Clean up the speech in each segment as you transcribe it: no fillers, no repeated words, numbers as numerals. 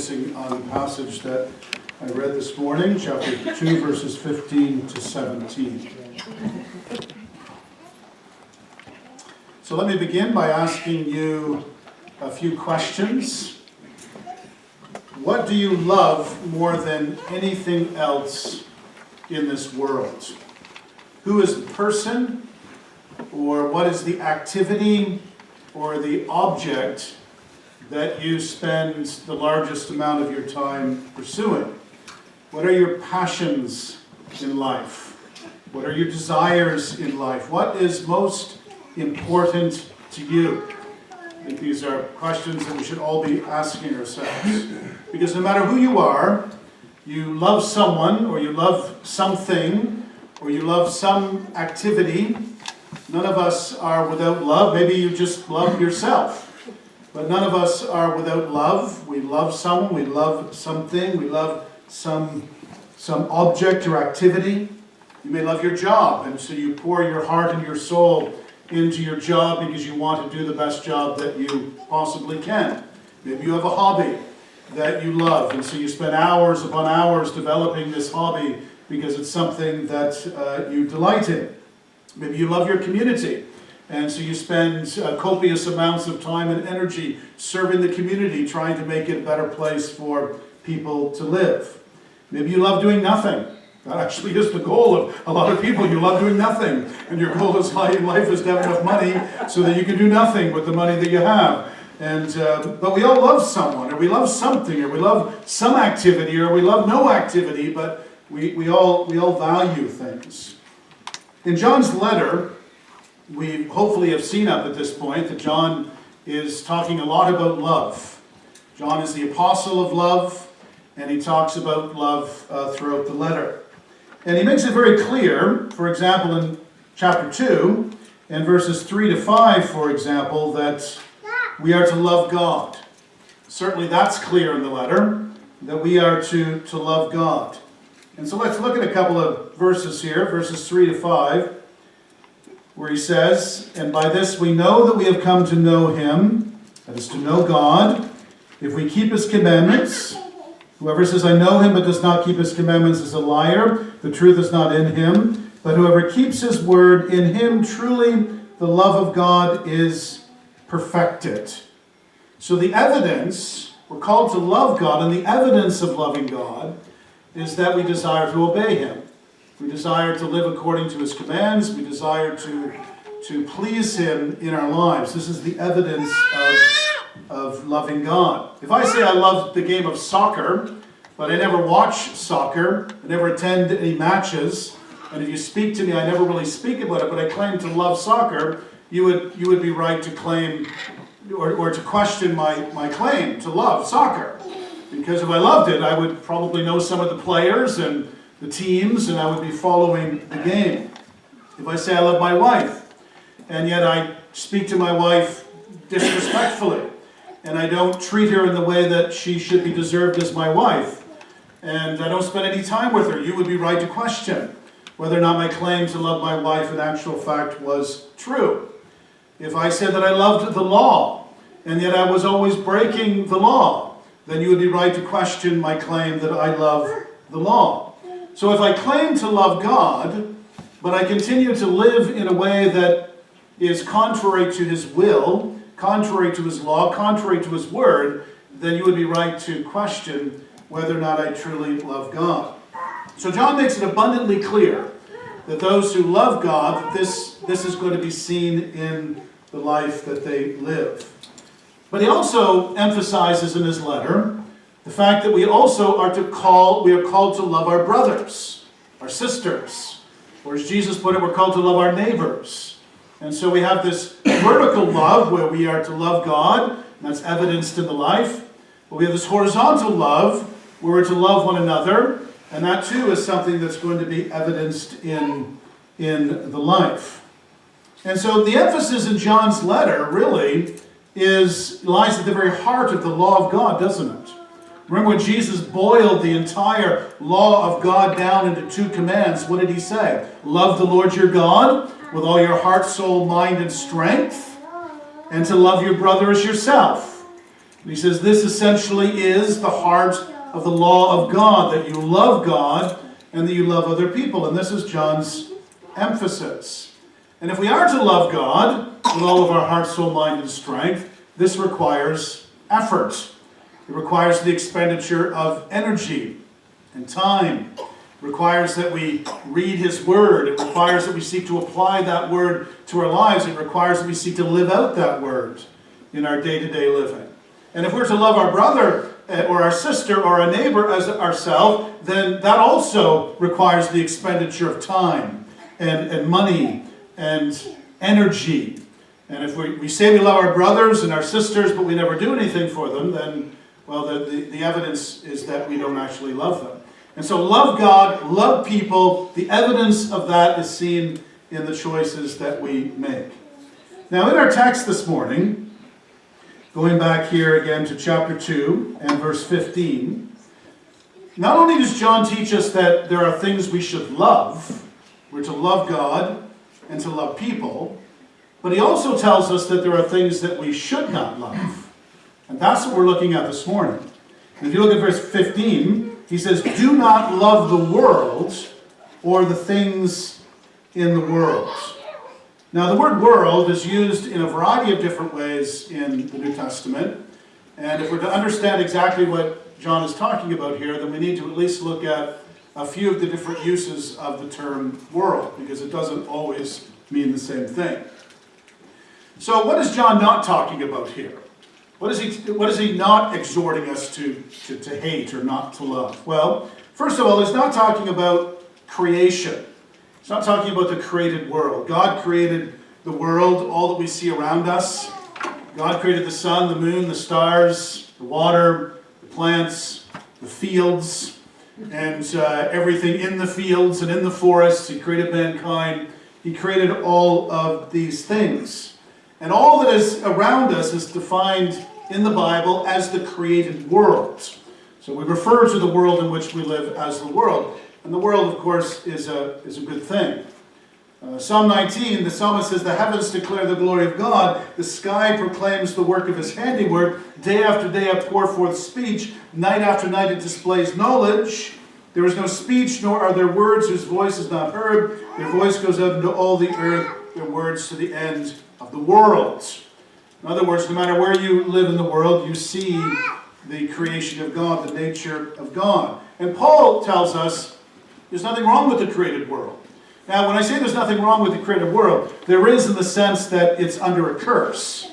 focusing on the passage that I read this morning, chapter 2, verses 15 to 17. So let me begin by asking you a few questions. What do you love more than anything else in this world? Who is the person, or what is the activity or the object that you spend the largest amount of your time pursuing? What are your passions in life? What are your desires in life? What is most important to you? I think these are questions that we should all be asking ourselves. Because no matter who you are, you love someone, or you love something, or you love some activity. None of us are without love. Maybe you just love yourself. But none of us are without love. We love someone, we love something, we love some object or activity. You may love your job, and so you pour your heart and your soul into your job because you want to do the best job that you possibly can. Maybe you have a hobby that you love, and so you spend hours upon hours developing this hobby because it's something that you delight in. Maybe you love your community, and so you spend copious amounts of time and energy serving the community, trying to make it a better place for people to live. Maybe you love doing nothing. That actually is the goal of a lot of people. You love doing nothing, and your goal in life is to have enough money so that you can do nothing with the money that you have. And but we all love someone, or we love something, or we love some activity, or we love no activity, but we all value things. In John's letter, we hopefully have seen up at this point that John is talking a lot about love. John is the apostle of love, and he talks about love throughout the letter. And he makes it very clear, for example, in chapter 2, and verses 3 to 5, for example, that we are to love God. Certainly that's clear in the letter, that we are to love God. And so let's look at a couple of verses here, verses 3 to 5, where he says, "And by this we know that we have come to know him," that is to know God, "if we keep his commandments. Whoever says, 'I know him,' but does not keep his commandments is a liar. The truth is not in him. But whoever keeps his word, in him truly the love of God is perfected." So the evidence, we're called to love God, and the evidence of loving God is that we desire to obey him. We desire to live according to his commands. We desire to please him in our lives. This is the evidence of loving God. If I say I love the game of soccer, but I never watch soccer, I never attend any matches, and if you speak to me, I never really speak about it, but I claim to love soccer, you would be right to claim or to question my claim to love soccer. Because if I loved it, I would probably know some of the players and the teams, and I would be following the game. If I say I love my wife, and yet I speak to my wife disrespectfully, and I don't treat her in the way that she should be deserved as my wife, and I don't spend any time with her, you would be right to question whether or not my claim to love my wife in actual fact was true. If I said that I loved the law, and yet I was always breaking the law, then you would be right to question my claim that I love the law. So if I claim to love God, but I continue to live in a way that is contrary to his will, contrary to his law, contrary to his word, then you would be right to question whether or not I truly love God. So John makes it abundantly clear that those who love God, this is going to be seen in the life that they live. But he also emphasizes in his letter the fact that we also are called to love our brothers, our sisters, or as Jesus put it, we're called to love our neighbors. And so we have this vertical love where we are to love God, and that's evidenced in the life. But we have this horizontal love where we're to love one another, and that too is something that's going to be evidenced in the life. And so the emphasis in John's letter really lies at the very heart of the law of God, doesn't it? Remember when Jesus boiled the entire law of God down into 2 commands, what did he say? Love the Lord your God with all your heart, soul, mind, and strength, and to love your brother as yourself. And he says this essentially is the heart of the law of God, that you love God and that you love other people. And this is John's emphasis. And if we are to love God with all of our heart, soul, mind, and strength, this requires effort. It requires the expenditure of energy and time. It requires that we read His Word. It requires that we seek to apply that Word to our lives. It requires that we seek to live out that Word in our day-to-day living. And if we're to love our brother or our sister or our neighbor as ourselves, then that also requires the expenditure of time and money and energy. And if we say we love our brothers and our sisters, but we never do anything for them, then, well, the evidence is that we don't actually love them. And so love God, love people. The evidence of that is seen in the choices that we make. Now, in our text this morning, going back here again to chapter 2 and verse 15, not only does John teach us that there are things we should love, we're to love God and to love people, but he also tells us that there are things that we should not love. And that's what we're looking at this morning. And if you look at verse 15, he says, do not love the world or the things in the world. Now, the word world is used in a variety of different ways in the New Testament. And if we're to understand exactly what John is talking about here, then we need to at least look at a few of the different uses of the term world, because it doesn't always mean the same thing. So what is John not talking about here? What is he not exhorting us to hate or not to love? Well, first of all, he's not talking about creation. He's not talking about the created world. God created the world, all that we see around us. God created the sun, the moon, the stars, the water, the plants, the fields, and everything in the fields and in the forests. He created mankind. He created all of these things. And all that is around us is defined in the Bible as the created world. So we refer to the world in which we live as the world. And the world, of course, is a good thing. Psalm 19, the psalmist says, the heavens declare the glory of God. The sky proclaims the work of His handiwork. Day after day I pour forth speech. Night after night it displays knowledge. There is no speech, nor are there words whose voice is not heard. Their voice goes out into all the earth, their words to the end of the world. In other words, no matter where you live in the world, you see the creation of God, the nature of God. And Paul tells us there's nothing wrong with the created world. Now, when I say there's nothing wrong with the created world, there is in the sense that it's under a curse.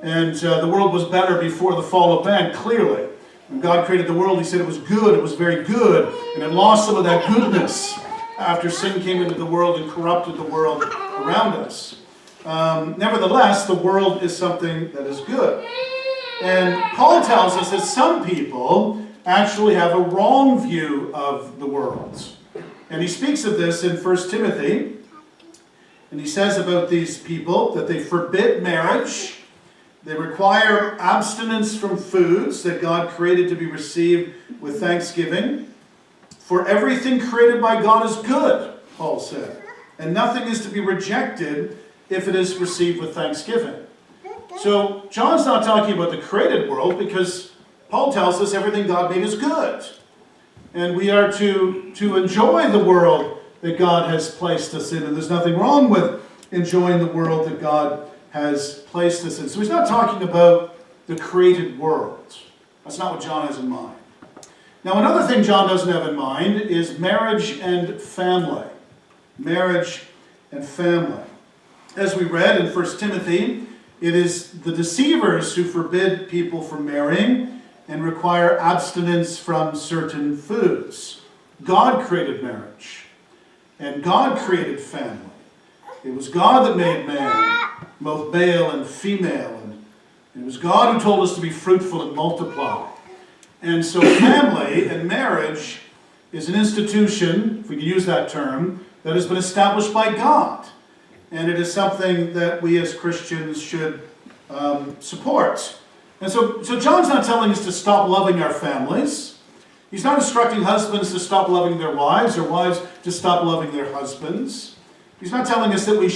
And the world was better before the fall of man, clearly. When God created the world, He said it was good, it was very good, and it lost some of that goodness after sin came into the world and corrupted the world around us. Nevertheless, the world is something that is good. And Paul tells us that some people actually have a wrong view of the world. And he speaks of this in 1 Timothy. And he says about these people that they forbid marriage. They require abstinence from foods that God created to be received with thanksgiving. For everything created by God is good, Paul said. And nothing is to be rejected if it is received with thanksgiving. So John's not talking about the created world because Paul tells us everything God made is good. And we are to enjoy the world that God has placed us in. And there's nothing wrong with enjoying the world that God has placed us in. So he's not talking about the created world. That's not what John has in mind. Now, another thing John doesn't have in mind is marriage and family. Marriage and family. As we read in 1 Timothy, it is the deceivers who forbid people from marrying and require abstinence from certain foods. God created marriage, and God created family. It was God that made man, both male and female, and it was God who told us to be fruitful and multiply. And so family and marriage is an institution, if we can use that term, that has been established by God. And it is something that we as Christians should support. And so John's not telling us to stop loving our families. He's not instructing husbands to stop loving their wives or wives to stop loving their husbands. He's not telling us that we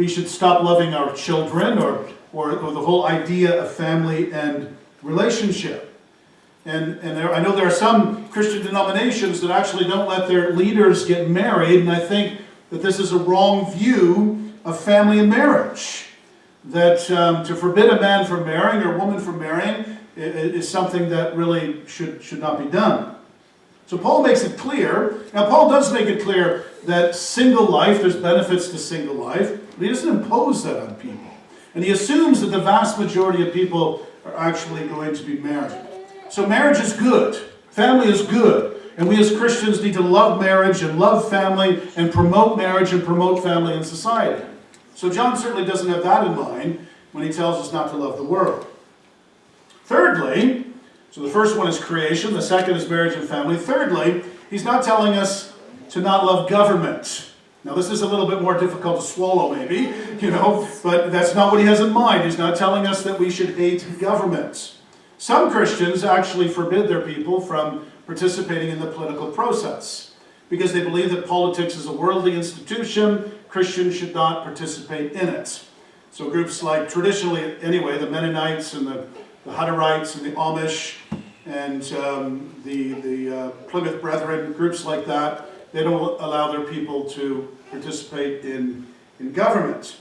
should stop loving our children or the whole idea of family and relationship. And I know there are some Christian denominations that actually don't let their leaders get married, and I think that this is a wrong view of family and marriage. That to forbid a man from marrying or a woman from marrying is something that really should not be done. So Paul makes it clear. Now Paul does make it clear that single life, there's benefits to single life, but he doesn't impose that on people. And he assumes that the vast majority of people are actually going to be married. So marriage is good. Family is good. And we as Christians need to love marriage and love family and promote marriage and promote family in society. So John certainly doesn't have that in mind when he tells us not to love the world. Thirdly, so the first one is creation, the second is marriage and family. Thirdly, he's not telling us to not love government. Now this is a little bit more difficult to swallow maybe, but that's not what he has in mind. He's not telling us that we should hate government. Some Christians actually forbid their people from participating in the political process because they believe that politics is a worldly institution. Christians should not participate in it. So groups like, traditionally anyway, the Mennonites and the Hutterites and the Amish and the Plymouth Brethren, groups like that, they don't allow their people to participate in government.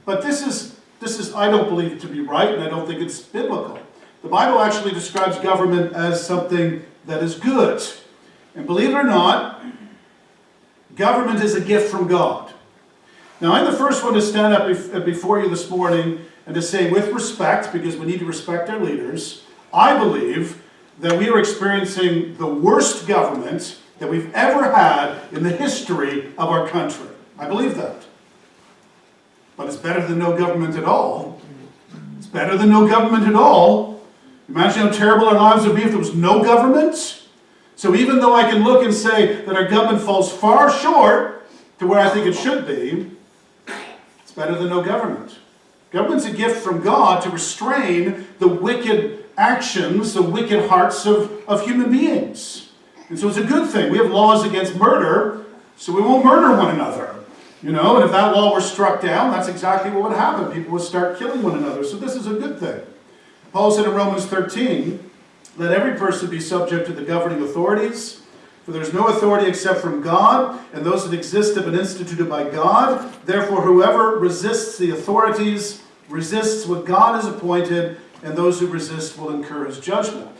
But this is, I don't believe it to be right, and I don't think it's biblical. The Bible actually describes government as something that is good. And believe it or not, government is a gift from God. Now, I'm the first one to stand up before you this morning and to say, with respect, because we need to respect our leaders, I believe that we are experiencing the worst government that we've ever had in the history of our country. I believe that. But it's better than no government at all. It's better than no government at all. Imagine how terrible our lives would be if there was no government. So even though I can look and say that our government falls far short to where I think it should be, it's better than no government. Government's a gift from God to restrain the wicked actions, the wicked hearts of human beings. And so it's a good thing. We have laws against murder, so we won't murder one another. And if that law were struck down, that's exactly what would happen. People would start killing one another. So this is a good thing. Paul said in Romans 13, let every person be subject to the governing authorities, for there is no authority except from God, and those that exist have been instituted by God. Therefore, whoever resists the authorities resists what God has appointed, and those who resist will incur his judgment.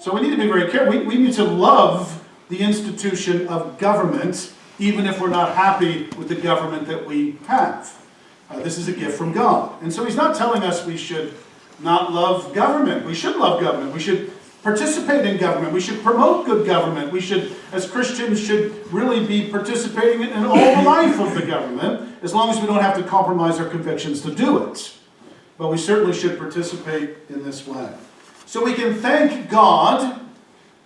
So we need to be very careful. We need to love the institution of government, even if we're not happy with the government that we have. This is a gift from God. And so he's not telling us we should not love government. We should love government. We should participate in government. We should promote good government. We should, as Christians, should really be participating in all the life of the government, as long as we don't have to compromise our convictions to do it. But we certainly should participate in this way. So we can thank God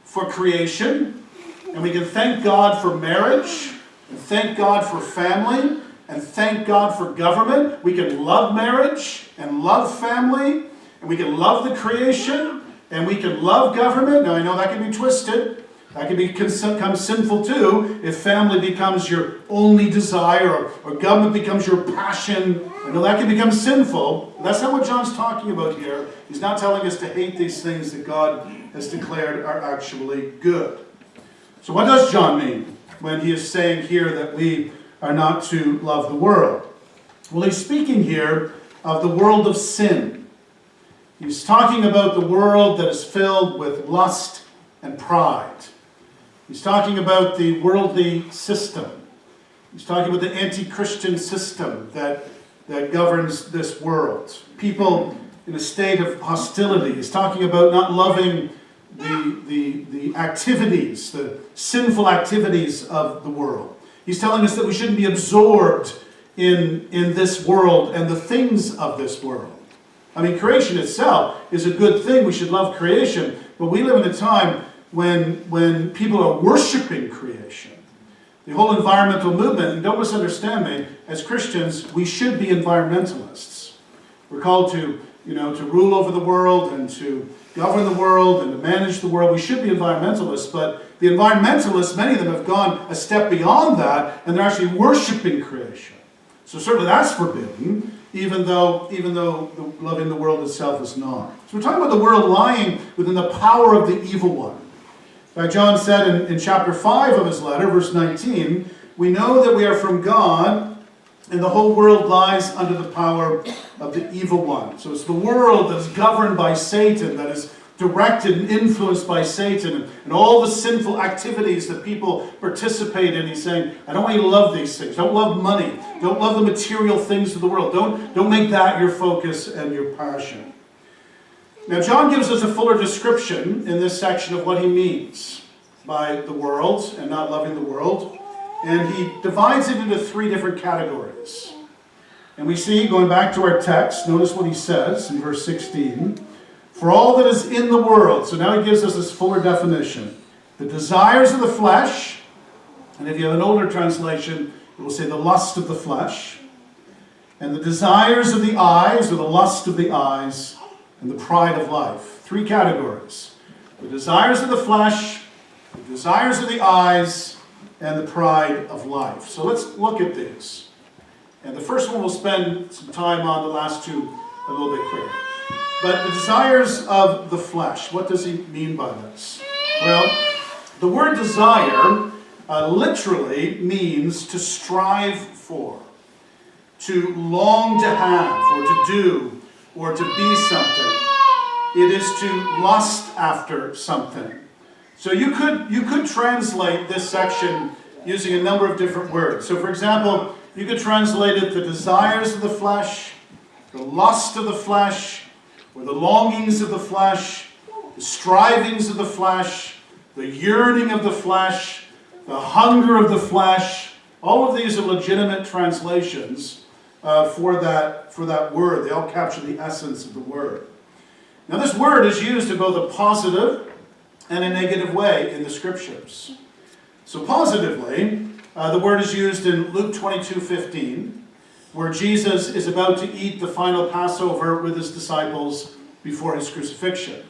for creation, and we can thank God for marriage, and thank God for family, and thank God for government. We can love marriage and love family, and we can love the creation, and we can love government. Now I know that can be twisted. That can become sinful too if family becomes your only desire or government becomes your passion. I know that can become sinful. But that's not what John's talking about here. He's not telling us to hate these things that God has declared are actually good. So what does John mean when he is saying here that we are not to love the world? Well, he's speaking here of the world of sin. He's talking about the world that is filled with lust and pride. He's talking about the worldly system. He's talking about the anti-Christian system that governs this world. People in a state of hostility. He's talking about not loving the activities, the sinful activities of the world. He's telling us that we shouldn't be absorbed in this world and the things of this world. I mean, creation itself is a good thing. We should love creation. But we live in a time when people are worshiping creation. The whole environmental movement, and don't misunderstand me, as Christians, we should be environmentalists. We're called to rule over the world and to govern the world and to manage the world. We should be environmentalists, but the environmentalists, many of them have gone a step beyond that, and they're actually worshiping creation. So certainly that's forbidden. even though loving the world itself is not. So we're talking about the world lying within the power of the evil one. John said in chapter 5 of his letter, verse 19, we know that we are from God, and the whole world lies under the power of the evil one. So it's the world that is governed by Satan, that is directed and influenced by Satan, and all the sinful activities that people participate in. He's saying, I don't want you to love these things. Don't love money. Don't love the material things of the world. Don't make that your focus and your passion. Now, John gives us a fuller description in this section of what he means by the world and not loving the world. And he divides it into 3 different categories. And we see, going back to our text, notice what he says in verse 16. For all that is in the world, so now he gives us this fuller definition. The desires of the flesh, and if you have an older translation, it will say the lust of the flesh, and the desires of the eyes, or the lust of the eyes, and the pride of life. 3 categories. The desires of the flesh, the desires of the eyes, and the pride of life. So let's look at these. And the first one we'll spend some time on, the last 2 a little bit quicker. But the desires of the flesh, what does he mean by this? Well, the word desire literally means to strive for, to long to have, or to do, or to be something. It is to lust after something. So you could translate this section using a number of different words. So for example, you could translate it the desires of the flesh, the lust of the flesh, or the longings of the flesh, the strivings of the flesh, the yearning of the flesh, the hunger of the flesh. All of these are legitimate translations for that word. They all capture the essence of the word. Now this word is used in both a positive and a negative way in the Scriptures. So positively, the word is used in Luke 22:15, where Jesus is about to eat the final Passover with his disciples before his crucifixion.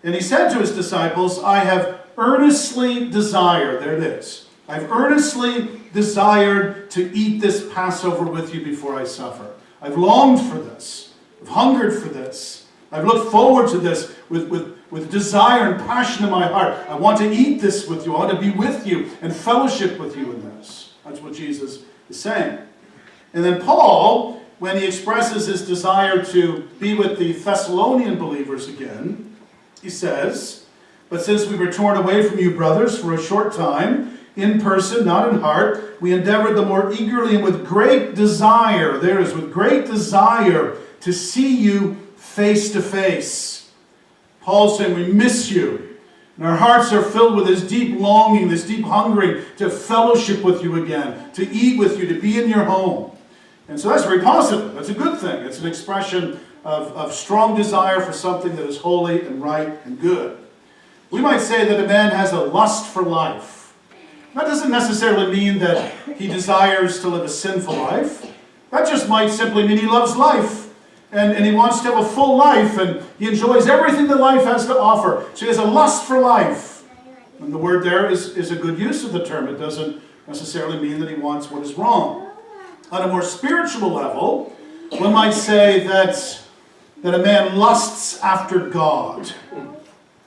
And he said to his disciples, I have earnestly desired, there it is, I've earnestly desired to eat this Passover with you before I suffer. I've longed for this. I've hungered for this. I've looked forward to this with desire and passion in my heart. I want to eat this with you. I want to be with you and fellowship with you in this. That's what Jesus is saying. And then Paul, when he expresses his desire to be with the Thessalonian believers again, he says, but since we were torn away from you, brothers, for a short time, in person, not in heart, we endeavored the more eagerly and with great desire, there is, with great desire, to see you face to face. Paul's saying we miss you. And our hearts are filled with this deep longing, this deep hungering to fellowship with you again, to eat with you, to be in your home. And so that's very positive. That's a good thing. It's an expression of strong desire for something that is holy and right and good. We might say that a man has a lust for life. That doesn't necessarily mean that he desires to live a sinful life. That just might simply mean he loves life. And he wants to have a full life, and he enjoys everything that life has to offer. So he has a lust for life. And the word there is a good use of the term. It doesn't necessarily mean that he wants what is wrong. On a more spiritual level, one might say that a man lusts after God.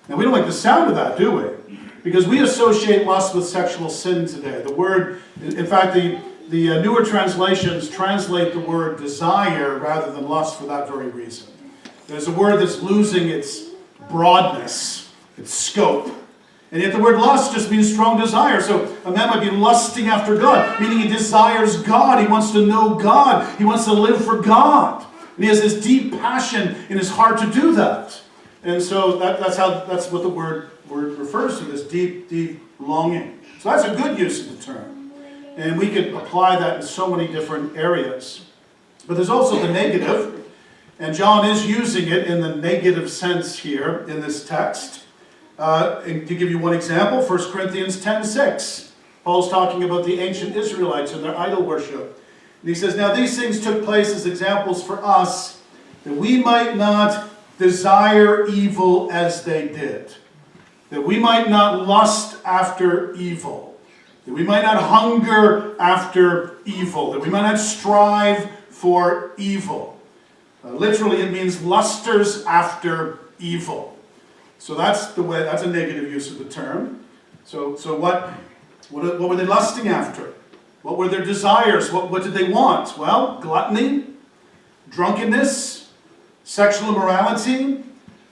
Now, we don't like the sound of that, do we? Because we associate lust with sexual sin today. The word, in fact, the newer translations translate the word desire rather than lust for that very reason. There's a word that's losing its broadness, its scope. And yet the word lust just means strong desire. So a man might be lusting after God, meaning he desires God. He wants to know God. He wants to live for God. And he has this deep passion in his heart to do that. And so that's what the word refers to, this deep, deep longing. So that's a good use of the term. And we could apply that in so many different areas. But there's also the negative. And John is using it in the negative sense here in this text. And to give you one example, 1 Corinthians 10:6. Paul's talking about the ancient Israelites and their idol worship. And he says, now these things took place as examples for us, that we might not desire evil as they did. That we might not lust after evil. That we might not hunger after evil. That we might not strive for evil. Literally, it means lusters after evil. So that's a negative use of the term. So what were they lusting after? What were their desires? What did they want? Well, gluttony, drunkenness, sexual immorality,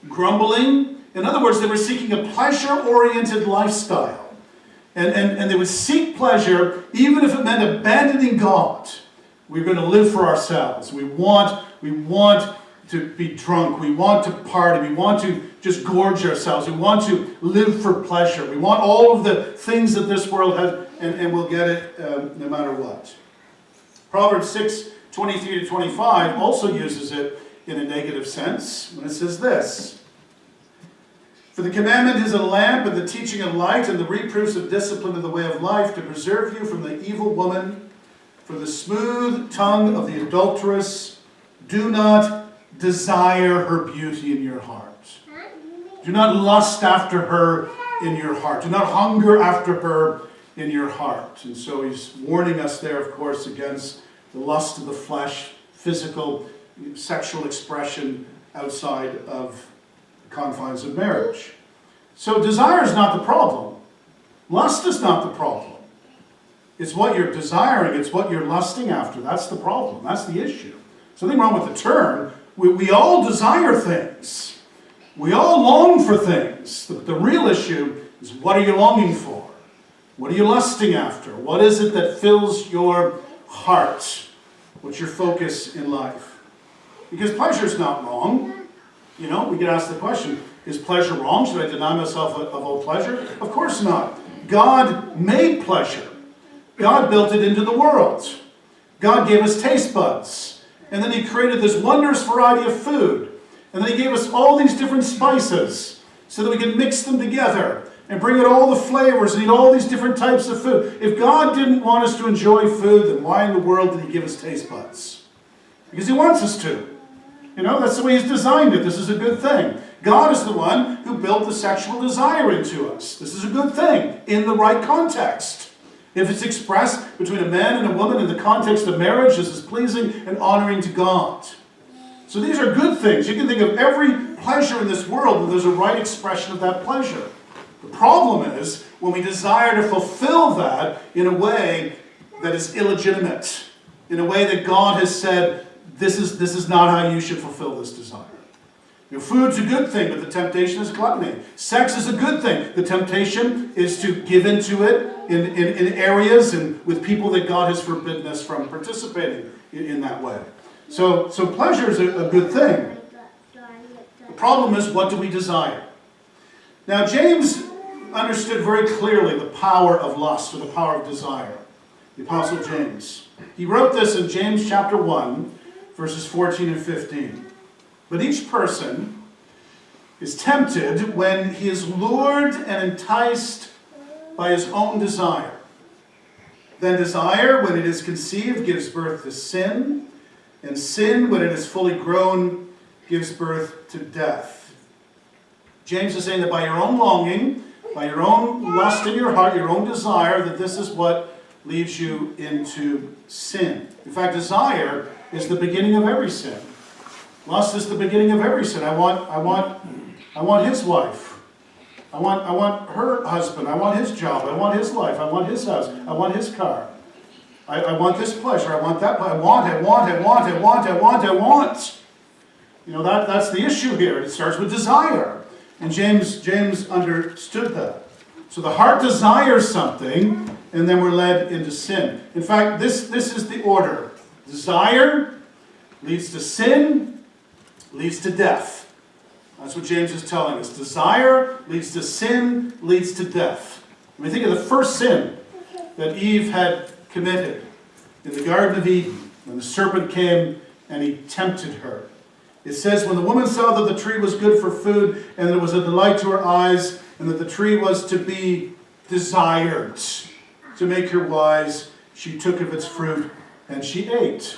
grumbling. In other words, they were seeking a pleasure-oriented lifestyle. And they would seek pleasure even if it meant abandoning God. We're going to live for ourselves. We want to be drunk. We want to party. We want to just gorge ourselves. We want to live for pleasure. We want all of the things that this world has, and we'll get it no matter what. Proverbs 6:23-25 also uses it in a negative sense when it says this: "For the commandment is a lamp, and the teaching a light, and the reproofs of discipline in the way of life, to preserve you from the evil woman, for the smooth tongue of the adulteress. Do not desire her beauty in your heart." Do not lust after her in your heart. Do not hunger after her in your heart. And so he's warning us there, of course, against the lust of the flesh, physical, sexual expression outside of the confines of marriage. So desire is not the problem. Lust is not the problem. It's what you're desiring. It's what you're lusting after. That's the problem. That's the issue. Something wrong with the term. We all desire things. We all long for things. The real issue is, what are you longing for? What are you lusting after? What is it that fills your heart? What's your focus in life? Because pleasure is not wrong. You know, we get asked the question, is pleasure wrong? Should I deny myself of all pleasure? Of course not. God made pleasure. God built it into the world. God gave us taste buds. And then he created this wondrous variety of food. And then he gave us all these different spices so that we could mix them together and bring out all the flavors and eat all these different types of food. If God didn't want us to enjoy food, then why in the world did he give us taste buds? Because he wants us to. You know, that's the way he's designed it. This is a good thing. God is the one who built the sexual desire into us. This is a good thing in the right context. If it's expressed between a man and a woman in the context of marriage, this is pleasing and honoring to God. So these are good things. You can think of every pleasure in this world and there's a right expression of that pleasure. The problem is when we desire to fulfill that in a way that is illegitimate, in a way that God has said, this is not how you should fulfill this desire. You know, food's a good thing, but the temptation is gluttony. Sex is a good thing. The temptation is to give into it in areas and with people that God has forbidden us from participating in that way. So pleasure is a good thing. The problem is, what do we desire? Now, James understood very clearly the power of lust, or the power of desire. The Apostle James. He wrote this in James chapter 1, verses 14 and 15. "But each person is tempted when he is lured and enticed by his own desire. Then desire, when it is conceived, gives birth to sin. And sin, when it is fully grown, gives birth to death." James is saying that by your own longing, by your own lust in your heart, your own desire, that this is what leads you into sin. In fact, desire is the beginning of every sin. Lust is the beginning of every sin. I want his wife. I want her husband. I want his job. I want his life. I want his house. I want his car. I want this pleasure. I want that. I want. You know, that's the issue here. It starts with desire. And James understood that. So the heart desires something, and then we're led into sin. In fact, this is the order. Desire leads to sin, leads to death. That's what James is telling us. Desire leads to sin, leads to death. I mean, think of the first sin that Eve had committed in the Garden of Eden, when the serpent came and he tempted her. It says, when the woman saw that the tree was good for food, and that it was a delight to her eyes, and that the tree was to be desired to make her wise, she took of its fruit and she ate.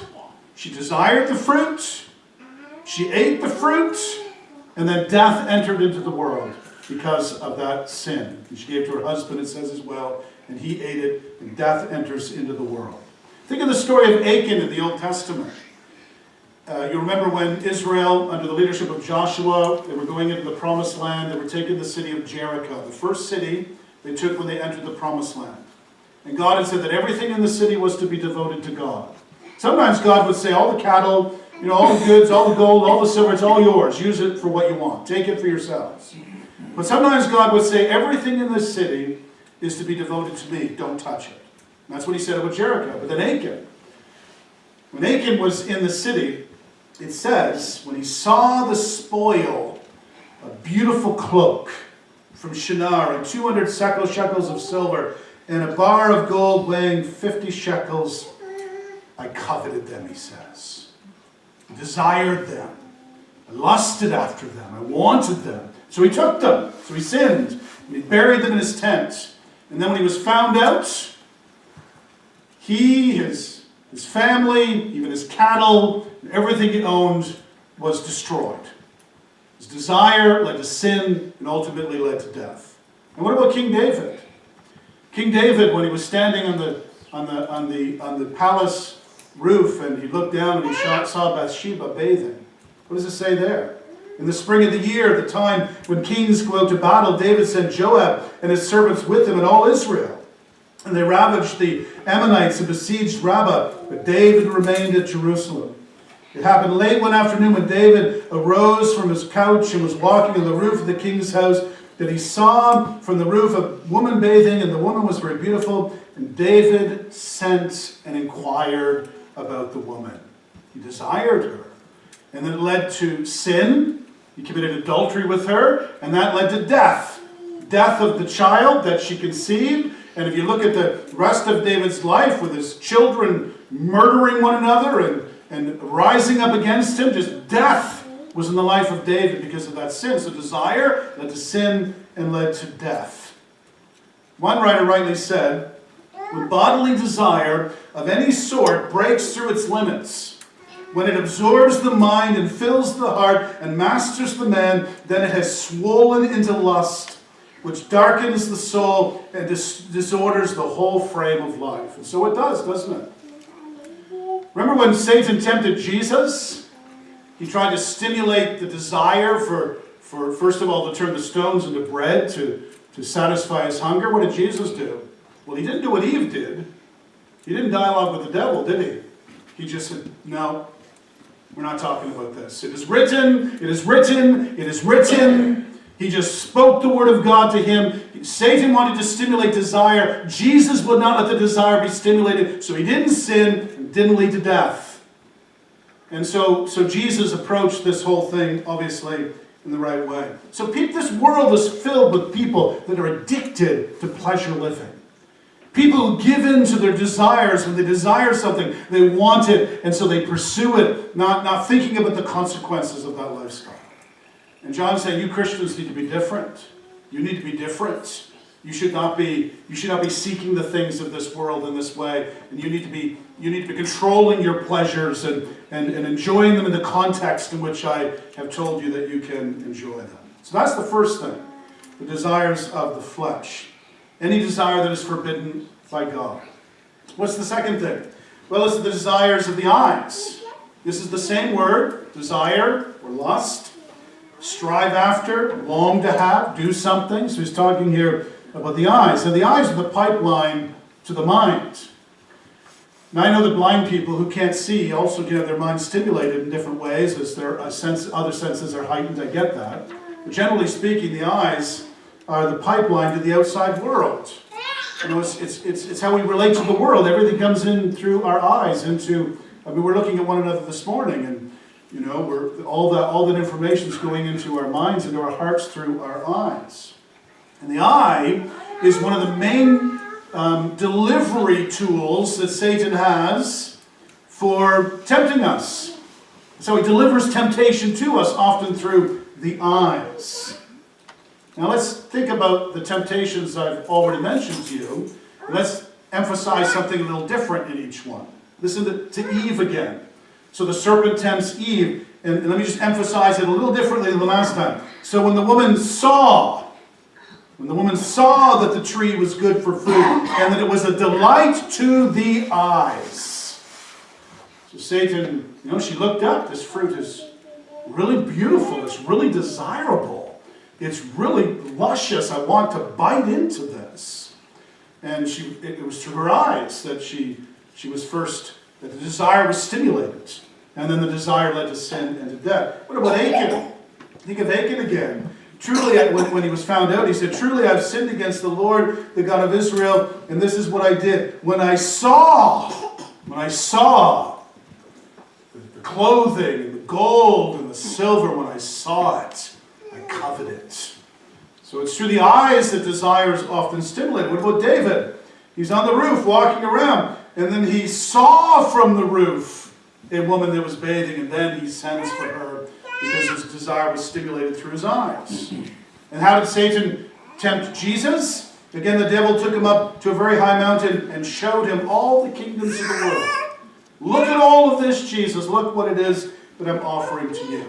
She desired the fruit, she ate the fruit, and then death entered into the world because of that sin. And she gave to her husband, it says as well, and he ate it, and death enters into the world. Think of the story of Achan in the Old Testament. You remember when Israel, under the leadership of Joshua, they were going into the promised land, they were taking the city of Jericho, the first city they took when they entered the promised land. And God had said that everything in the city was to be devoted to God. Sometimes God would say, all the cattle, all the goods, all the gold, all the silver, it's all yours. Use it for what you want. Take it for yourselves. But sometimes God would say, everything in this city is to be devoted to me. Don't touch it. And that's what he said about Jericho. But then Achan, when Achan was in the city, it says, when he saw the spoil, a beautiful cloak from Shinar and 200 shekels of silver and a bar of gold weighing 50 shekels, I coveted them, he says. I desired them. I lusted after them. I wanted them. So he took them. So he sinned. And he buried them in his tent. And then when he was found out, he, his family, even his cattle, and everything he owned was destroyed. His desire led to sin and ultimately led to death. And what about King David? King David, when he was standing on the palace roof and he looked down and he saw Bathsheba bathing. What does it say there? In the spring of the year, the time when kings go out to battle, David sent Joab and his servants with him and all Israel. And they ravaged the Ammonites and besieged Rabbah, but David remained at Jerusalem. It happened late one afternoon when David arose from his couch and was walking on the roof of the king's house that he saw from the roof a woman bathing, and the woman was very beautiful. And David sent and inquired about the woman. He desired her. And then it led to sin. He committed adultery with her, and that led to death. Death of the child that she conceived. And if you look at the rest of David's life with his children murdering one another and rising up against him, just death was in the life of David because of that sin. So desire led to sin and led to death. One writer rightly said, when bodily desire of any sort breaks through its limits, when it absorbs the mind and fills the heart and masters the man, then it has swollen into lust, which darkens the soul and disorders the whole frame of life. And so it does, doesn't it? Remember when Satan tempted Jesus? He tried to stimulate the desire for first of all, to turn the stones into bread to satisfy his hunger. What did Jesus do? Well, he didn't do what Eve did. He didn't dialogue with the devil, did he? He just said, no, we're not talking about this. It is written, it is written, it is written. He just spoke the word of God to him. Satan wanted to stimulate desire. Jesus would not let the desire be stimulated, so he didn't sin and didn't lead to death. And so Jesus approached this whole thing, obviously, in the right way. So this world is filled with people that are addicted to pleasure living. People who give in to their desires. When they desire something, they want it, and so they pursue it, not thinking about the consequences of that lifestyle. And John's saying, you Christians need to be different. You need to be different. You should not be seeking the things of this world in this way. And you need to be controlling your pleasures and enjoying them in the context in which I have told you that you can enjoy them. So that's the first thing. The desires of the flesh. Any desire that is forbidden by God. What's the second thing? Well, it's the desires of the eyes. This is the same word, desire or lust. Strive after, long to have, do something. So he's talking here about the eyes. And the eyes are the pipeline to the mind. Now I know that blind people who can't see also get their minds stimulated in different ways as their other senses are heightened. I get that. But generally speaking, the eyes are the pipeline to the outside world. You know, it's how we relate to the world. Everything comes in through our eyes. We're looking at one another this morning, and you know, all that information is going into our minds, into our hearts through our eyes. And the eye is one of the main delivery tools that Satan has for tempting us. So he delivers temptation to us often through the eyes. Now let's think about the temptations I've already mentioned to you. Let's emphasize something a little different in each one. Listen to Eve again. So the serpent tempts Eve, and let me just emphasize it a little differently than the last time. So when the woman saw that the tree was good for food, and that it was a delight to the eyes. So Satan She looked up. This fruit is really beautiful. It's really desirable. It's really luscious. I want to bite into this. And it was through her eyes that she was first, that the desire was stimulated. And then the desire led to sin and to death. What about Achan? Think of Achan again. Truly, when he was found out, he said, "Truly I've sinned against the Lord, the God of Israel, and this is what I did. When I saw the clothing and the gold and the silver, when I saw it, I coveted it." So it's through the eyes that desire is often stimulated. What about David? He's on the roof walking around, and then he saw from the roof a woman that was bathing, and then he sends for her because his desire was stimulated through his eyes. And how did Satan tempt Jesus? Again, the devil took him up to a very high mountain and showed him all the kingdoms of the world. Look at all of this, Jesus. Look what it is that I'm offering to you.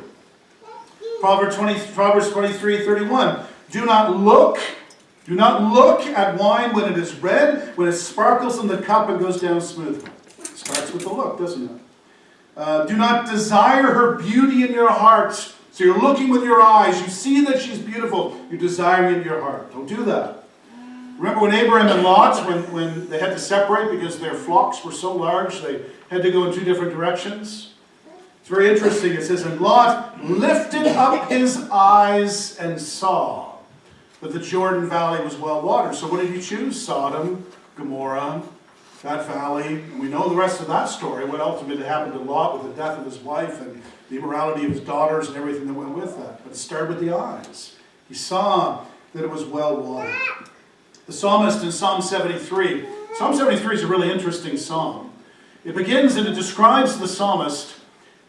Proverbs 23:31. Do not look at wine when it is red, when it sparkles in the cup and goes down smoothly. It starts with the look, doesn't it? Do not desire her beauty in your heart. So you're looking with your eyes. You see that she's beautiful. You're desiring it in your heart. Don't do that. Remember when Abraham and Lot, when they had to separate because their flocks were so large, they had to go in two different directions? It's very interesting. It says, "And Lot lifted up his eyes and saw that the Jordan Valley was well watered." So what did he choose? Sodom, Gomorrah, that valley. And we know the rest of that story, what ultimately happened to Lot with the death of his wife and the immorality of his daughters and everything that went with that. But it started with the eyes. He saw that it was well watered. The psalmist in Psalm 73. Psalm 73 is a really interesting psalm. It begins and it describes the psalmist,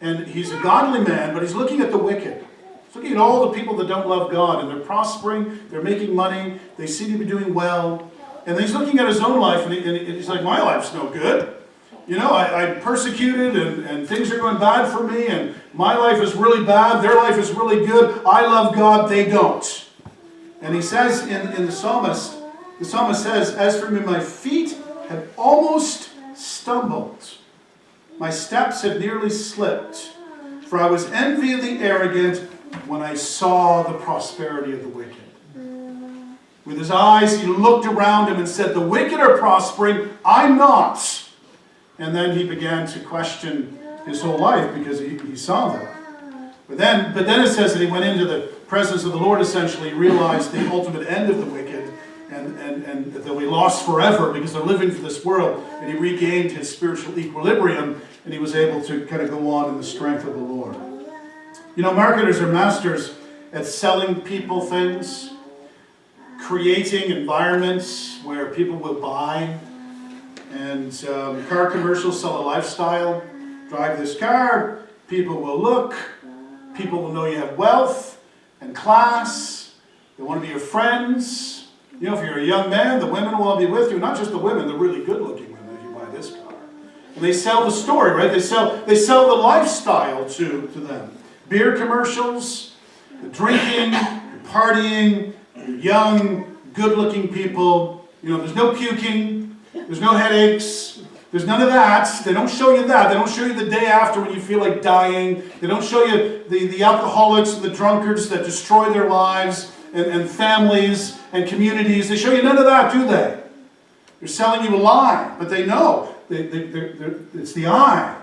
and he's a godly man, but he's looking at the wicked. He's looking at all the people that don't love God, and they're prospering, they're making money, they seem to be doing well. And then he's looking at his own life, and he's like, my life's no good. I'm persecuted, and things are going bad for me, and my life is really bad, their life is really good. I love God, they don't. And he says in the psalmist says, "As for me, my feet had almost stumbled. My steps had nearly slipped. For I was envy of the arrogant when I saw the prosperity of the wicked." With his eyes, he looked around him and said, "The wicked are prospering, I'm not." And then he began to question his whole life because he saw that. But then it says that he went into the presence of the Lord, essentially realized the ultimate end of the wicked, and that they'll be lost forever because they're living for this world. And he regained his spiritual equilibrium, and he was able to kind of go on in the strength of the Lord. Marketers are masters at selling people things, creating environments where people will buy. And car commercials sell a lifestyle. Drive this car, people will look, people will know you have wealth and class. They want to be your friends. If you're a young man, the women will be with you. Not just the women, the really good-looking women if you buy this car. And they sell the story, right? They sell the lifestyle to them. Beer commercials, the drinking, the partying, the young, good-looking people. There's no puking, there's no headaches, there's none of that. They don't show you that. They don't show you the day after when you feel like dying. They don't show you the alcoholics and the drunkards that destroy their lives and families and communities. They show you none of that, do they? They're selling you a lie, but they know. It's the eye.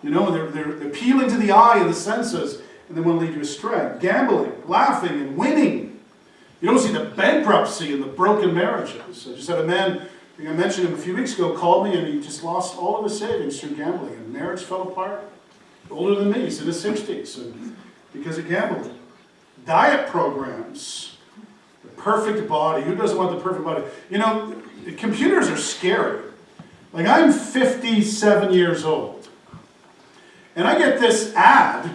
They're appealing to the eye and the senses, and they want to lead you astray. Gambling, laughing, and winning. You don't see the bankruptcy and the broken marriages. I just had a man, I think I mentioned him a few weeks ago, called me and he just lost all of his savings through gambling. And marriage fell apart. Older than me, he's in his 60s, and because of gambling. Diet programs. The perfect body. Who doesn't want the perfect body? Computers are scary. Like, I'm 57 years old. And I get this ad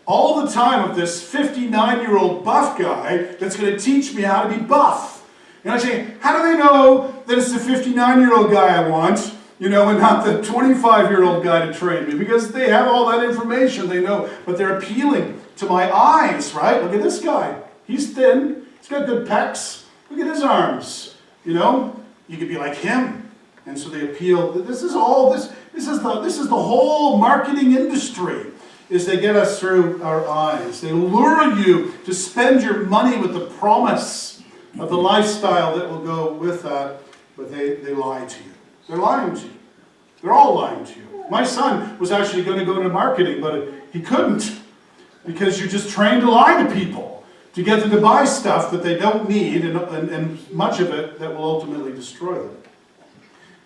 all the time of this 59-year-old buff guy that's going to teach me how to be buff. And I say, how do they know that it's the 59-year-old guy I want, and not the 25-year-old guy to train me? Because they have all that information, they know. But they're appealing to my eyes, right? Look at this guy. He's thin. He's got good pecs. Look at his arms. You could be like him. And so they appeal. This is the whole marketing industry. is they get us through our eyes. They lure you to spend your money with the promise of the lifestyle that will go with that, but they lie to you. They're lying to you. They're all lying to you. My son was actually going to go into marketing, but he couldn't, because you're just trained to lie to people, to get them to buy stuff that they don't need, and much of it that will ultimately destroy them.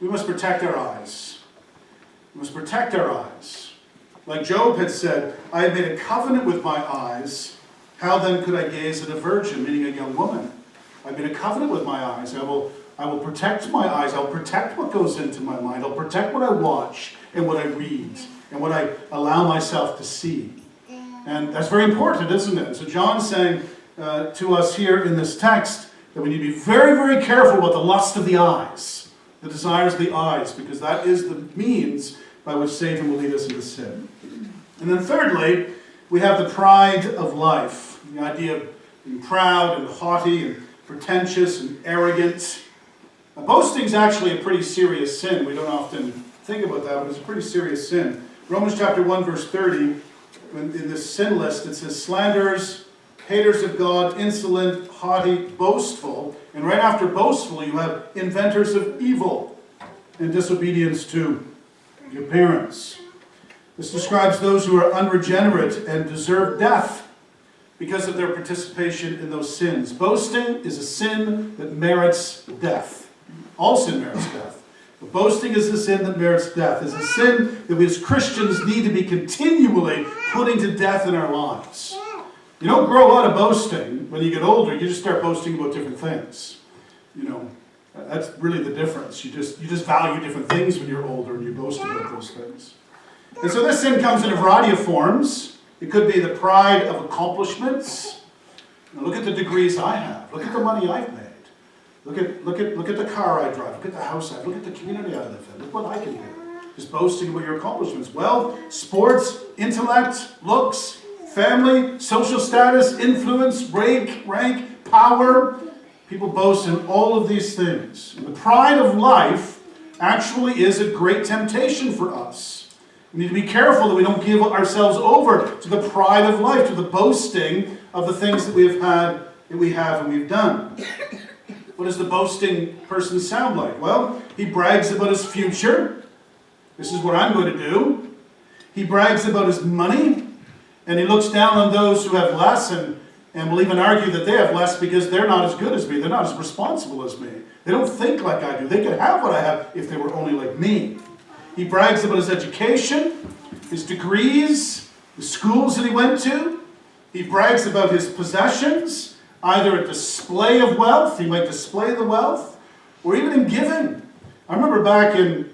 We must protect our eyes. We must protect our eyes. Like Job had said, I have made a covenant with my eyes. How then could I gaze at a virgin, meaning a young woman? I've made a covenant with my eyes. I will protect my eyes. I'll protect what goes into my mind. I'll protect what I watch and what I read and what I allow myself to see. And that's very important, isn't it? So John's saying to us here in this text that we need to be very, very careful about the lust of the eyes, the desires of the eyes, because that is the means by which Satan will lead us into sin. And then thirdly, we have the pride of life, the idea of being proud and haughty and pretentious and arrogant. Boasting is actually a pretty serious sin. We don't often think about that, but it's a pretty serious sin. Romans chapter 1, verse 30, in this sin list, it says, slanderers, haters of God, insolent, haughty, boastful. And right after boastful, you have inventors of evil and disobedience to your parents. This describes those who are unregenerate and deserve death because of their participation in those sins. Boasting is a sin that merits death. All sin merits death. But boasting is a sin that merits death. It's a sin that we as Christians need to be continually putting to death in our lives. You don't grow out of boasting when you get older. You just start boasting about different things. You know, that's really the difference. You just value different things when you're older and you boast about those things. And so this sin comes in a variety of forms. It could be the pride of accomplishments. Now look at the degrees I have. Look at the money I've made. Look at the car I drive. Look at the house I have. Look at the community I live in. Look what I can do. Just boasting about your accomplishments. Wealth, sports, intellect, looks, family, social status, influence, rank, power. People boast in all of these things. And the pride of life actually is a great temptation for us. We need to be careful that we don't give ourselves over to the pride of life, to the boasting of the things that we have and we've done. What does the boasting person sound like? Well, he brags about his future. This is what I'm going to do. He brags about his money, and he looks down on those who have less and will even argue that they have less because they're not as good as me. They're not as responsible as me. They don't think like I do. They could have what I have if they were only like me. He brags about his education, his degrees, the schools that he went to. He brags about his possessions, either a display of wealth, he might display the wealth, or even in giving. I remember back in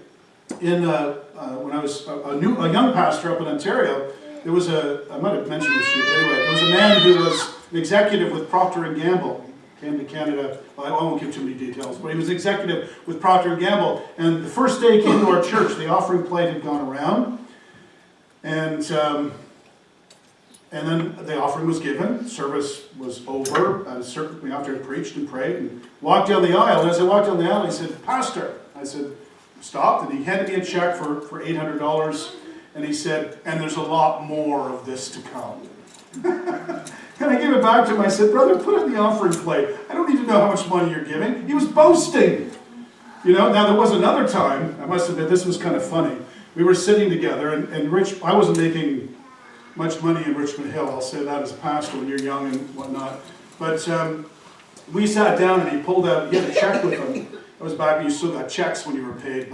when I was a young pastor up in Ontario, there was I might have mentioned this to you, but anyway, there was a man who was an executive with Procter & Gamble. Came to Canada, well, I won't give too many details, but he was executive with Procter & Gamble. And the first day he came to our church, the offering plate had gone around. And then the offering was given. Service was over at a certain point after I preached and prayed and walked down the aisle. And as I walked down the aisle, he said, "Pastor," I said, stopped, and he handed me a check for $800. And he said, "And there's a lot more of this to come." And I gave it back to him. I said, "Brother, put it in the offering plate. I don't need to know how much money you're giving." He was boasting. You know, now there was another time, I must admit, this was kind of funny. We were sitting together, and I wasn't making much money in Richmond Hill. I'll say that as a pastor when you're young and whatnot. But we sat down, and he pulled out, he had a check with him. That was back when you still got checks when you were paid.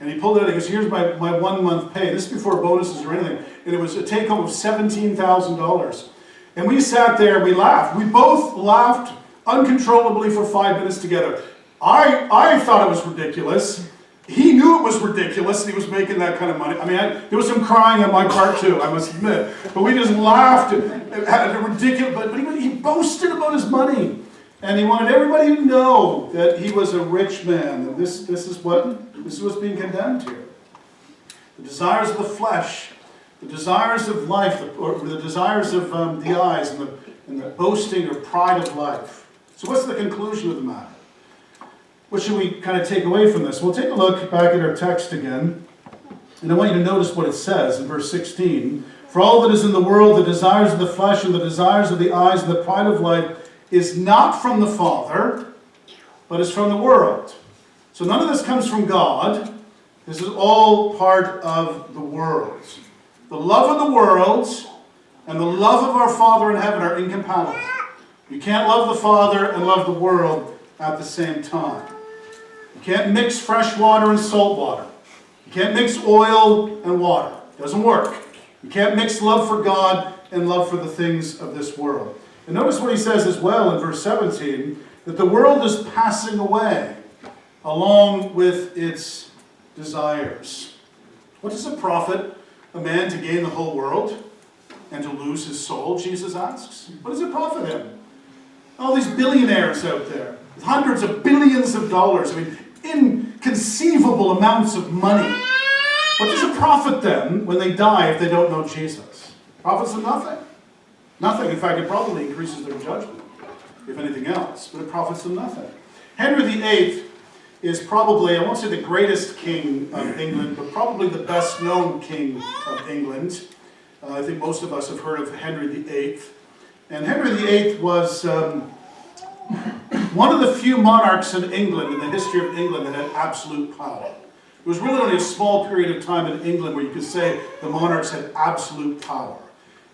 And he pulled it out, he goes, "Here's my 1 month pay." This is before bonuses or anything. And it was a take home of $17,000. And we sat there and we laughed. We both laughed uncontrollably for 5 minutes together. I thought it was ridiculous. He knew it was ridiculous and he was making that kind of money. I mean, there was some crying on my part too, I must admit. But we just laughed at a ridiculous, but he boasted about his money. And he wanted everybody to know that he was a rich man. And this is what's being condemned here. The desires of the flesh, the desires of life, or the desires of the eyes, and the boasting or pride of life. So what's the conclusion of the matter? What should we kind of take away from this? We'll take a look back at our text again. And I want you to notice what it says in verse 16. For all that is in the world, the desires of the flesh and the desires of the eyes and the pride of life is not from the Father, but is from the world. So none of this comes from God. This is all part of the world. The love of the world and the love of our Father in heaven are incompatible. You can't love the Father and love the world at the same time. You can't mix fresh water and salt water. You can't mix oil and water. It doesn't work. You can't mix love for God and love for the things of this world. And notice what he says as well in verse 17, that the world is passing away along with its desires. What does it profit a man to gain the whole world and to lose his soul, Jesus asks? What does it profit him? All these billionaires out there with hundreds of billions of dollars, inconceivable amounts of money. What does it profit them when they die if they don't know Jesus? Profits them nothing. Nothing. In fact, it probably increases their judgment, if anything else, but it profits them nothing. Henry VIII is probably, I won't say the greatest king of England, but probably the best known king of England. I think most of us have heard of Henry VIII. And Henry VIII was one of the few monarchs in England, in the history of England, that had absolute power. It was really only a small period of time in England where you could say the monarchs had absolute power.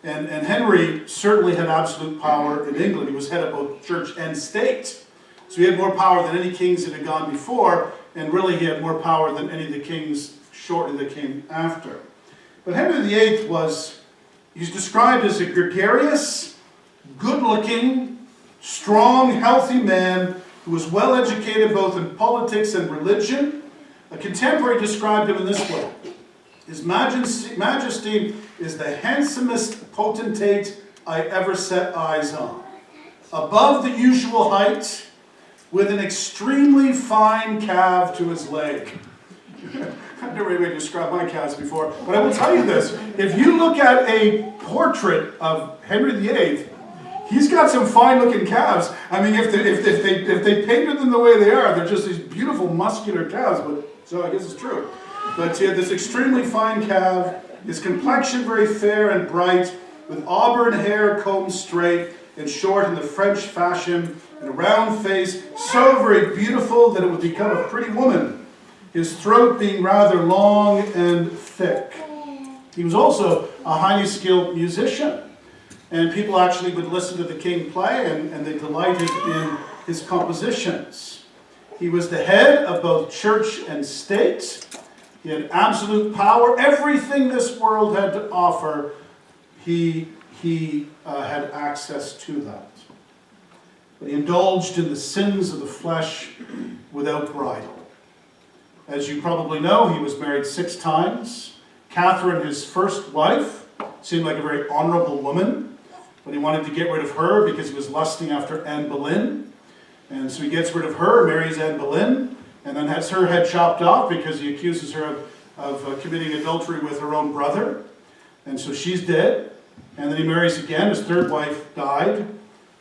And Henry certainly had absolute power in England. He was head of both church and state. So he had more power than any kings that had gone before, and really he had more power than any of the kings shortly that came after. But Henry VIII he's described as a gregarious, good-looking, strong, healthy man who was well-educated both in politics and religion. A contemporary described him in this way. His Majesty is the handsomest potentate I ever set eyes on. Above the usual height, with an extremely fine calf to his leg. I've never really described my calves before, but I will tell you this. If you look at a portrait of Henry VIII, he's got some fine-looking calves. I mean, if they painted them the way they are, they're just these beautiful, muscular calves, but so I guess it's true. But he had this extremely fine calf, his complexion very fair and bright, with auburn hair combed straight and short in the French fashion, and a round face, so very beautiful that it would become a pretty woman, his throat being rather long and thick. He was also a highly skilled musician, and people actually would listen to the king play, and they delighted in his compositions. He was the head of both church and state. He had absolute power. Everything this world had to offer, he had access to that. But he indulged in the sins of the flesh without bridle. As you probably know, he was married 6 times. Catherine, his first wife, seemed like a very honorable woman, but he wanted to get rid of her because he was lusting after Anne Boleyn. And so he gets rid of her, marries Anne Boleyn, and then has her head chopped off because he accuses her of committing adultery with her own brother. And so she's dead. And then he marries again. His 3rd wife died.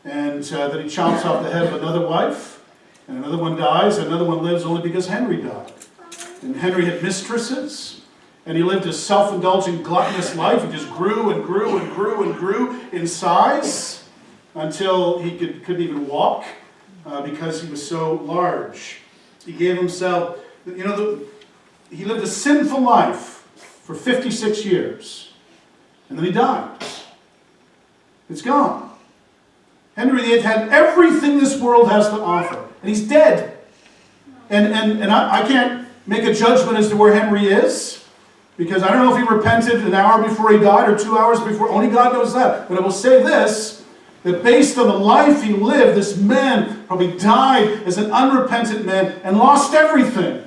And then he chops off the head of another wife. And another one dies. And another one lives only because Henry died. And Henry had mistresses. And he lived a self-indulgent, gluttonous life. He just grew and grew and grew and grew in size until he couldn't even walk because he was so large. He gave himself, he lived a sinful life for 56 years. And then he died. It's gone. Henry VIII had everything this world has to offer. And he's dead. And I can't make a judgment as to where Henry is, because I don't know if he repented an hour before he died or 2 hours before. Only God knows that. But I will say this, that based on the life he lived, this man probably died as an unrepentant man and lost everything.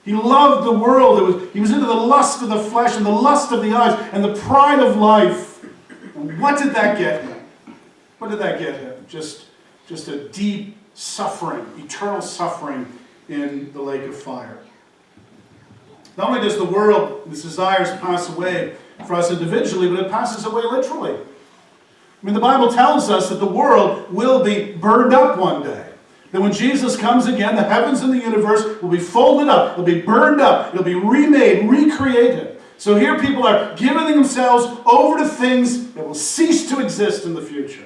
He loved the world. He was into the lust of the flesh and the lust of the eyes and the pride of life. And what did that get him? What did that get him? Just a deep suffering, eternal suffering in the lake of fire. Not only does the world, its desires pass away for us individually, but it passes away literally. I mean, the Bible tells us that the world will be burned up one day. That when Jesus comes again, the heavens and the universe will be folded up. It'll be burned up. It'll be remade, recreated. So here people are giving themselves over to things that will cease to exist in the future.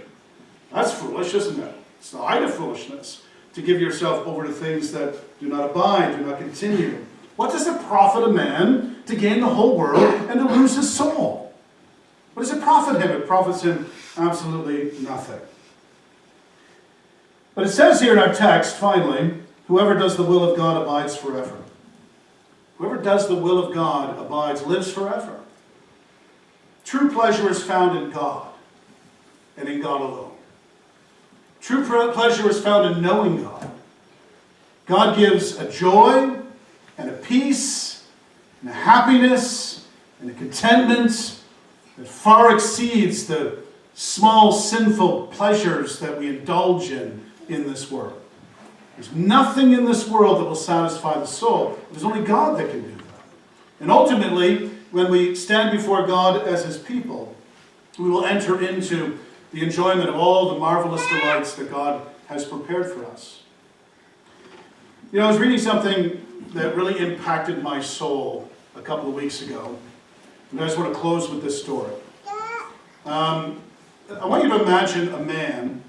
That's foolish, isn't it? It's the height of foolishness to give yourself over to things that do not abide, do not continue. What does it profit a man to gain the whole world and to lose his soul? What does it profit him? It profits him absolutely nothing. But it says here in our text, finally, whoever does the will of God abides forever. Whoever does the will of God abides, lives forever. True pleasure is found in God and in God alone. True pleasure is found in knowing God. God gives a joy and a peace and a happiness and a contentment that far exceeds the small sinful pleasures that we indulge in this world. There's nothing in this world that will satisfy the soul. There's only God that can do that. And ultimately, when we stand before God as His people, we will enter into the enjoyment of all the marvelous delights that God has prepared for us. You know, I was reading something that really impacted my soul a couple of weeks ago. And I just want to close with this story. I want you to imagine a man,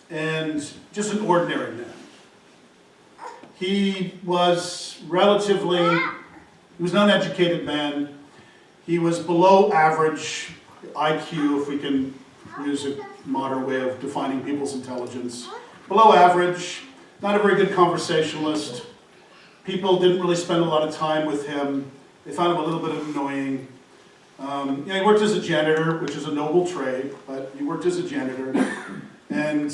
and just an ordinary man. He was he was an uneducated man. He was below average IQ, if we can use a modern way of defining people's intelligence. Below average, not a very good conversationalist. People didn't really spend a lot of time with him. They found him a little bit annoying. He worked as a janitor, which is a noble trade, but he worked as a janitor. And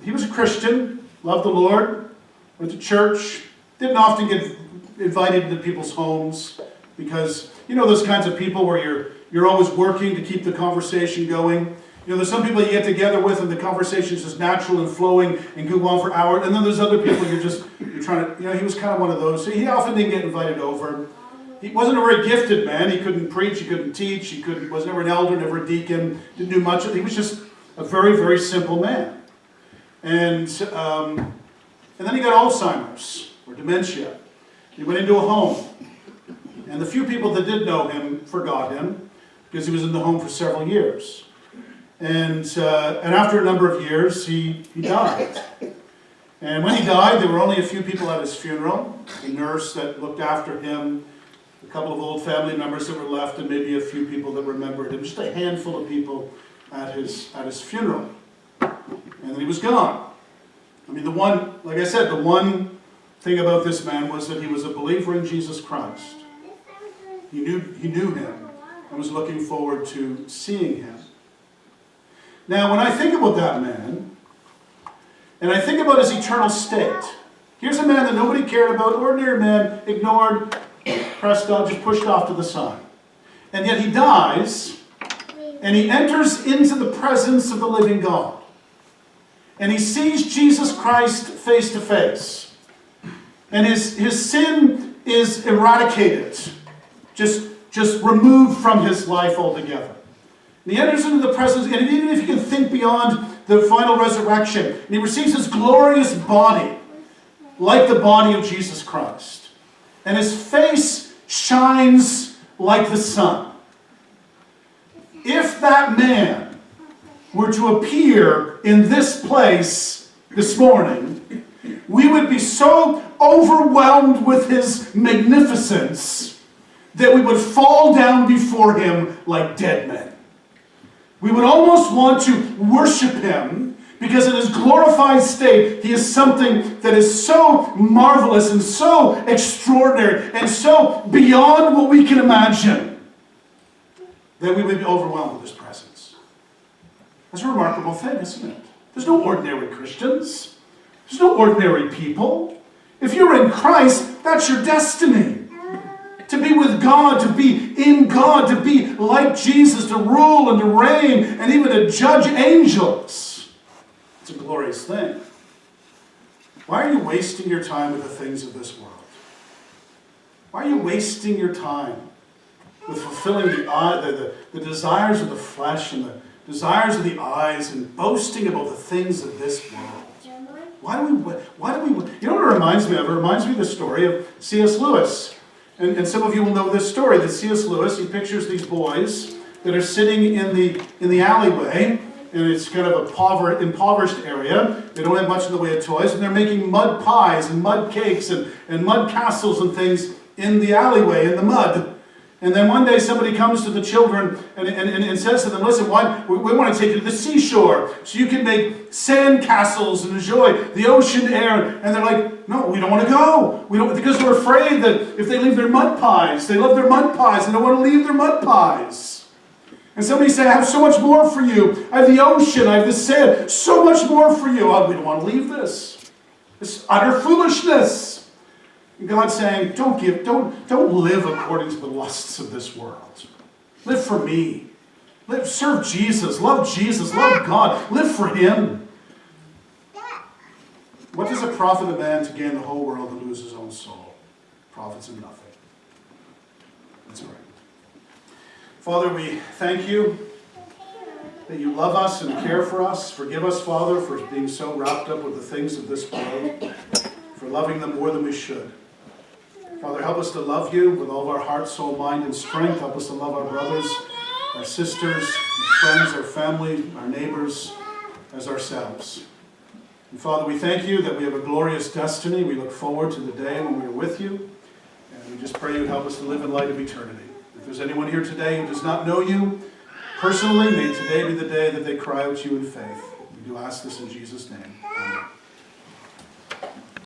he was a Christian, loved the Lord, went to church, didn't often get invited into people's homes because, you know, those kinds of people where you're always working to keep the conversation going. You know, there's some people you get together with and the conversation is just natural and flowing and go on for hours. And then there's other people you're trying to, you know, he was kind of one of those. So he often didn't get invited over. He wasn't a very gifted man. He couldn't preach, he couldn't teach, was never an elder, never a deacon, didn't do much. He was just a very, very simple man. And then he got Alzheimer's or dementia. He went into a home. And the few people that did know him forgot him because he was in the home for several years. And after a number of years, he died. And when he died, there were only a few people at his funeral. The nurse that looked after him, a couple of old family members that were left, and maybe a few people that remembered him. Just a handful of people at his funeral. And then he was gone. I mean, like I said, the one thing about this man was that he was a believer in Jesus Christ. He knew him and was looking forward to seeing him. Now, when I think about that man, and I think about his eternal state, here's a man that nobody cared about, ordinary man, ignored, pressed on, just pushed off to the side. And yet he dies, and he enters into the presence of the living God. And he sees Jesus Christ face to face. And his sin is eradicated, just removed from his life altogether. And he enters into the presence, and even if you can think beyond the final resurrection, and he receives his glorious body, like the body of Jesus Christ. And his face shines like the sun. If that man were to appear in this place this morning, we would be so overwhelmed with his magnificence that we would fall down before him like dead men. We would almost want to worship him because in his glorified state, he is something that is so marvelous and so extraordinary and so beyond what we can imagine that we would be overwhelmed with his presence. That's a remarkable thing, isn't it? There's no ordinary Christians. There's no ordinary people. If you're in Christ, that's your destiny. To be with God, to be in God, to be like Jesus, to rule and to reign, and even to judge angels. It's a glorious thing. Why are you wasting your time with the things of this world? Why are you wasting your time with fulfilling the desires of the flesh and the desires of the eyes and boasting about the things of this world? Why do we, you know what it reminds me of? It reminds me of the story of C.S. Lewis. And some of you will know this story, that C.S. Lewis, he pictures these boys that are sitting in the alleyway, and it's kind of a impoverished area. They don't have much in the way of toys, and they're making mud pies and mud cakes and mud castles and things in the alleyway, in the mud. And then one day somebody comes to the children and says to them, listen, we want to take you to the seashore so you can make sand castles and enjoy the ocean air. And they're like, no, we don't want to go. We don't, because we're afraid that if they leave their mud pies, they love their mud pies and don't want to leave their mud pies. And somebody say, I have so much more for you. I have the ocean, I have the sand, so much more for you. Oh, we don't want to leave this. This utter foolishness. And God's saying, don't live according to the lusts of this world. Live for me. Serve Jesus. Love God. Live for Him. What does it profit a man to gain the whole world and lose his own soul? Profits him nothing. Let's pray. Father, we thank you that you love us and care for us. Forgive us, Father, for being so wrapped up with the things of this world, for loving them more than we should. Father, help us to love you with all of our heart, soul, mind, and strength. Help us to love our brothers, our sisters, our friends, our family, our neighbors, as ourselves. And Father, we thank you that we have a glorious destiny. We look forward to the day when we're with you. And we just pray you would help us to live in light of eternity. If there's anyone here today who does not know you personally, may today be the day that they cry out to you in faith. We do ask this in Jesus' name. Amen.